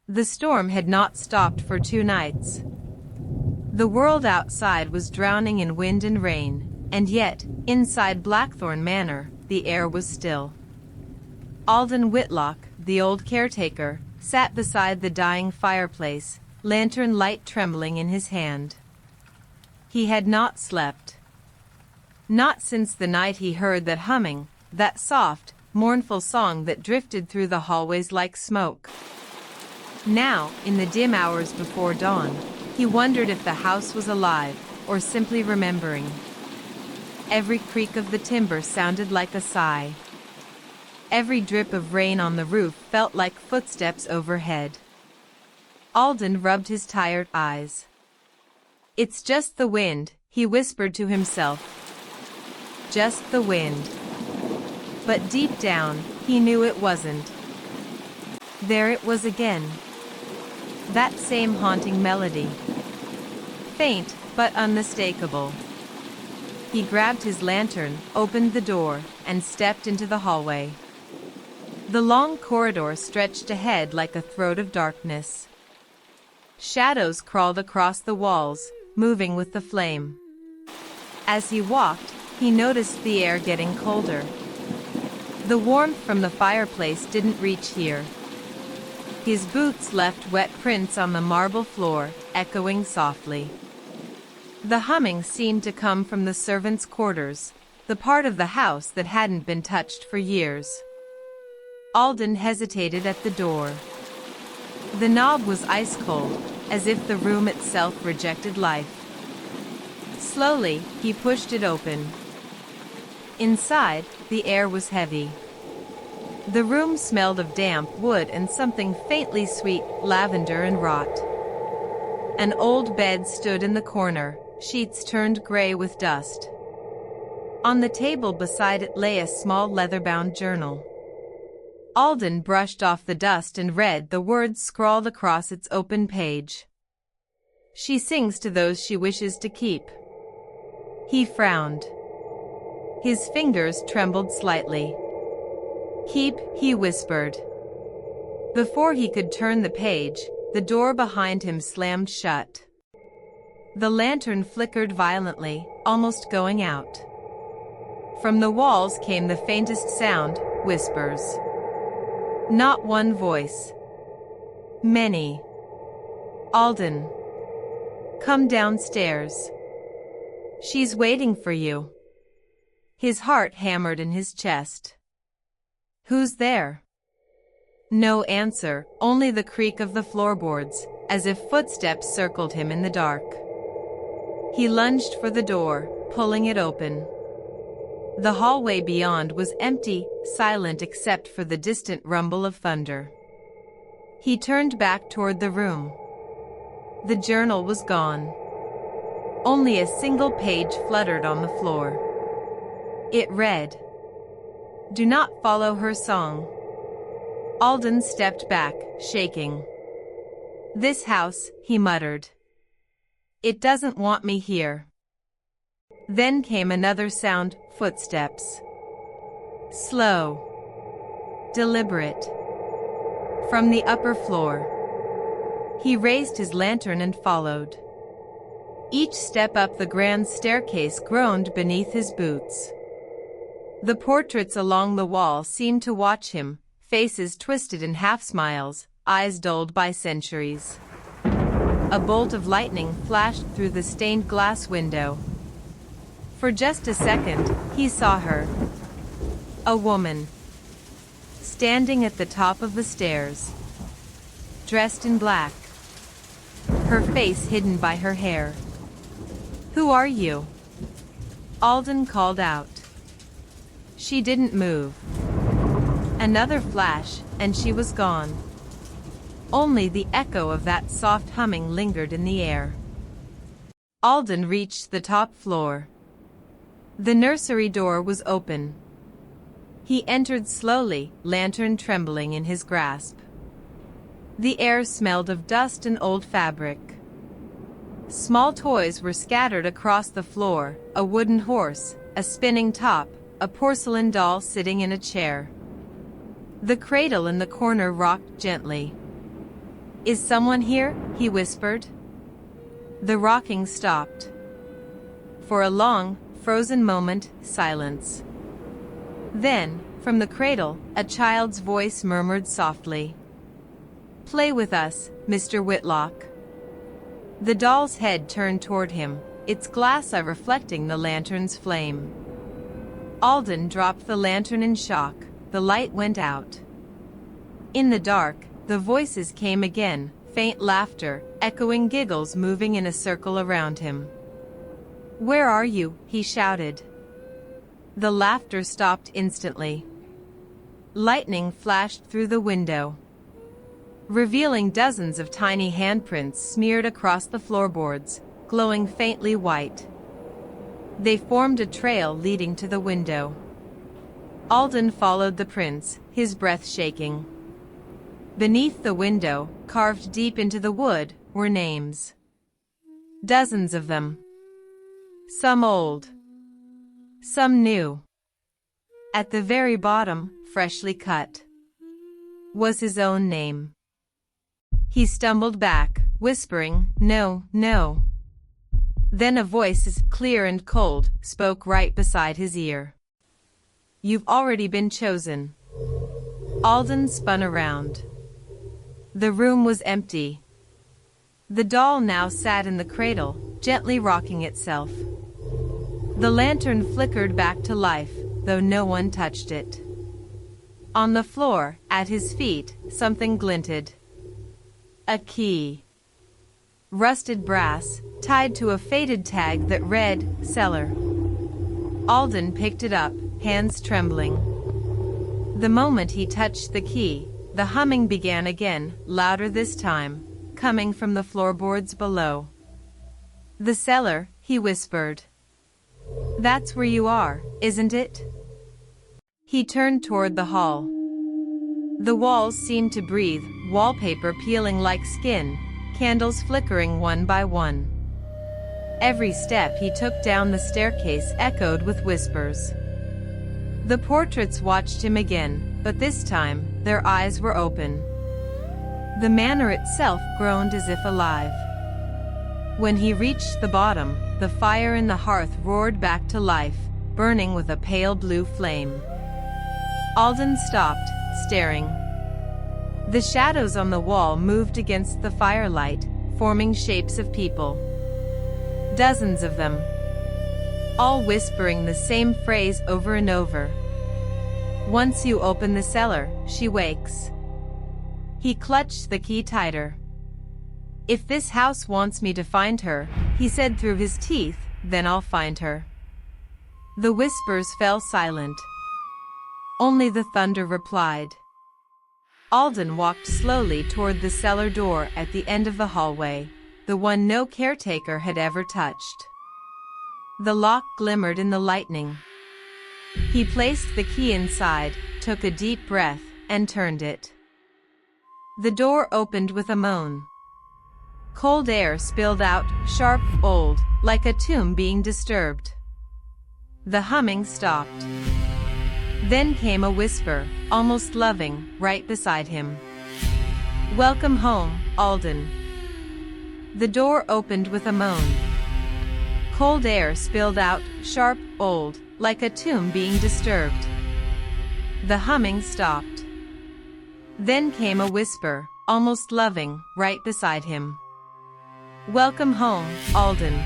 The storm had not stopped for 2 nights. The world outside was drowning in wind and rain, and yet, inside Blackthorn Manor, the air was still. Alden Whitlock, the old caretaker, sat beside the dying fireplace, lantern light trembling in his hand. He had not slept. Not since the night he heard that humming, that soft, mournful song that drifted through the hallways like smoke. Now, in the dim hours before dawn, he wondered if the house was alive, or simply remembering. Every creak of the timber sounded like a sigh. Every drip of rain on the roof felt like footsteps overhead. Alden rubbed his tired eyes. "It's just the wind," he whispered to himself. Just the wind. But deep down, he knew it wasn't. There it was again. That same haunting melody. Faint, but unmistakable. He grabbed his lantern, opened the door, and stepped into the hallway. The long corridor stretched ahead like a throat of darkness. Shadows crawled across the walls, moving with the flame. As he walked, he noticed the air getting colder. The warmth from the fireplace didn't reach here. His boots left wet prints on the marble floor, echoing softly. The humming seemed to come from the servants' quarters, the part of the house that hadn't been touched for years. Alden hesitated at the door. The knob was ice-cold, as if the room itself rejected life. Slowly, he pushed it open. Inside, the air was heavy. The room smelled of damp wood and something faintly sweet, lavender and rot. An old bed stood in the corner, sheets turned gray with dust. On the table beside it lay a small leather-bound journal. Alden brushed off the dust and read the words scrawled across its open page. "She sings to those she wishes to keep." He frowned. His fingers trembled slightly. "Keep," he whispered. Before he could turn the page, the door behind him slammed shut. The lantern flickered violently, almost going out. From the walls came the faintest sound, whispers. Not one voice. Many. "Alden. Come downstairs. She's waiting for you." His heart hammered in his chest. "Who's there?" No answer, only the creak of the floorboards, as if footsteps circled him in the dark. He lunged for the door, pulling it open. The hallway beyond was empty, silent except for the distant rumble of thunder. He turned back toward the room. The journal was gone. Only a single page fluttered on the floor. It read, "Do not follow her song." Alden stepped back, shaking. "This house," he muttered. "It doesn't want me here." Then came another sound, footsteps. Slow. Deliberate. From the upper floor. He raised his lantern and followed. Each step up the grand staircase groaned beneath his boots. The portraits along the wall seemed to watch him, faces twisted in half-smiles, eyes dulled by centuries. A bolt of lightning flashed through the stained glass window. For just a second, he saw her. A woman. Standing at the top of the stairs. Dressed in black. Her face hidden by her hair. "Who are you?" Alden called out. She didn't move. Another flash, and she was gone. Only the echo of that soft humming lingered in the air. Alden reached the top floor. The nursery door was open. He entered slowly, lantern trembling in his grasp. The air smelled of dust and old fabric. Small toys were scattered across the floor, a wooden horse, a spinning top, a porcelain doll sitting in a chair. The cradle in the corner rocked gently. Is someone here? He whispered. The rocking stopped. For a long, frozen moment, silence. Then, from the cradle, a child's voice murmured softly. Play with us, Mr. Whitlock. The doll's head turned toward him, its glass eye reflecting the lantern's flame. Alden dropped the lantern in shock. The light went out. In the dark, the voices came again, faint laughter, echoing giggles moving in a circle around him. Where are you? He shouted. The laughter stopped instantly. Lightning flashed through the window, revealing dozens of tiny handprints smeared across the floorboards, glowing faintly white. They formed a trail leading to the window. Alden followed the prints, his breath shaking. Beneath the window, carved deep into the wood, were names. Dozens of them. Some old, some new. At the very bottom, freshly cut, was his own name. He stumbled back, whispering, "No, no." Then a voice, clear and cold, spoke right beside his ear. You've already been chosen. Alden spun around. The room was empty. The doll now sat in the cradle, gently rocking itself. The lantern flickered back to life, though no one touched it. On the floor, at his feet, something glinted. A key. Rusted brass, tied to a faded tag that read, Cellar. Alden picked it up, hands trembling. The moment he touched the key, the humming began again, louder this time, coming from the floorboards below. The cellar, he whispered. That's where you are, isn't it? He turned toward the hall. The walls seemed to breathe, wallpaper peeling like skin, candles flickering one by one. Every step he took down the staircase echoed with whispers. The portraits watched him again, but this time, their eyes were open. The manor itself groaned as if alive. When he reached the bottom, the fire in the hearth roared back to life, burning with a pale blue flame. Alden stopped, staring. The shadows on the wall moved against the firelight, forming shapes of people. Dozens of them, all whispering the same phrase over and over. Once you open the cellar, she wakes. He clutched the key tighter. If this house wants me to find her, he said through his teeth, then I'll find her. The whispers fell silent. Only the thunder replied. Alden walked slowly toward the cellar door at the end of the hallway, the one no caretaker had ever touched. The lock glimmered in the lightning. He placed the key inside, took a deep breath, and turned it. The door opened with a moan. Cold air spilled out, sharp, old, like a tomb being disturbed. The humming stopped. Then came a whisper, almost loving, right beside him. Welcome home, Alden. The door opened with a moan. Cold air spilled out, sharp, old, like a tomb being disturbed. The humming stopped. Then came a whisper, almost loving, right beside him. Welcome home, Alden.